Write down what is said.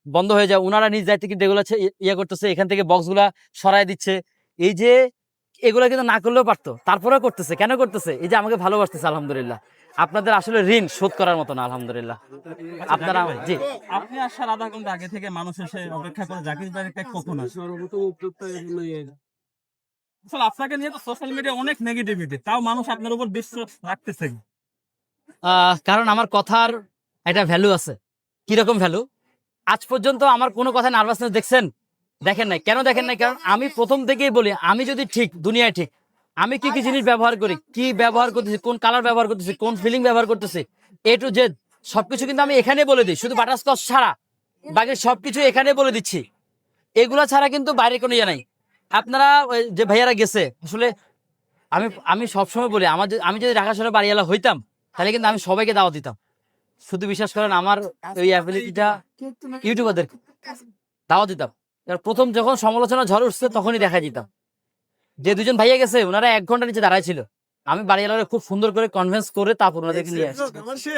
বন্ধ হয়ে যায়, ওনারা নিজ দায়িত্বে কিন্তু এগুলো ইয়ে করতেছে, এখান থেকে বক্সগুলা সরাই দিচ্ছে। এই যে এগুলা কিন্তু না করলেও পারতো, তারপরেও করতেছে। কেন করতেছে? এই যে আমাকে ভালোবাসতেছে, আলহামদুলিল্লাহ। আপনাদের আসলে ঋণ শোধ করার মতো না, আলহামদুলিল্লাহ। আপনারা জি আপনি আসার আধা ঘন্টা আগে থেকে মানুষ এসে অপেক্ষা করে জাকির ভাইয়ের একটা কখন আসে। আসলে আপনাকে নিয়ে তো সোশ্যাল মিডিয়া অনেক নেগেটিভিটি, তাও মানুষ আপনার উপর বিশ্বাস রাখতেছে। কারণ আমার কথার একটা ভ্যালু আছে। কিরকম ভ্যালু? আজ পর্যন্ত আমার কোনো কথা নার্ভাসনেস দেখছেন? দেখেন নাই। কেন দেখেন নাই? কারণ আমি প্রথম থেকেই বলি, আমি যদি ঠিক, দুনিয়ায় ঠিক। আমি কি কি জিনিস ব্যবহার করি, কি ব্যবহার করতেছি, কোন কালার ব্যবহার করতেছি, কোন ফিলিং ব্যবহার করতেছি, এ টু জেড সবকিছু কিন্তু আমি এখানে বলে দিই, শুধু বাটারস্কচ ছাড়া বাকি সবকিছু এখানে বলে দিচ্ছি। এগুলা ছাড়া কিন্তু বাইরে কোনো ইয়ে নাই। আপনারা ওই যে ভাইয়ারা গেছে, আসলে আমি আমি সবসময় বলি, আমি যদি ঢাকা শহরে বাড়িওয়ালা হইতাম, তাহলে কিন্তু আমি সবাইকে দাওয়াত দিতাম। শুধু বিশ্বাস করেন, আমার ওই অ্যাবিলিটিটা ইউটিউবারদের দাওয়াত দিতাম। এবার প্রথম যখন সমালোচনা ঝড় উঠছে, তখনই দেখা দিতাম। যে দুজন ভাইয়া গেছে, ওনারা 1 ঘন্টা নিচে দাঁড়ায় ছিল। আমি বাড়িওয়ালারা খুব সুন্দর করে কনভিন্স করে তারপর ওনাদেরকে নিয়ে আসছি।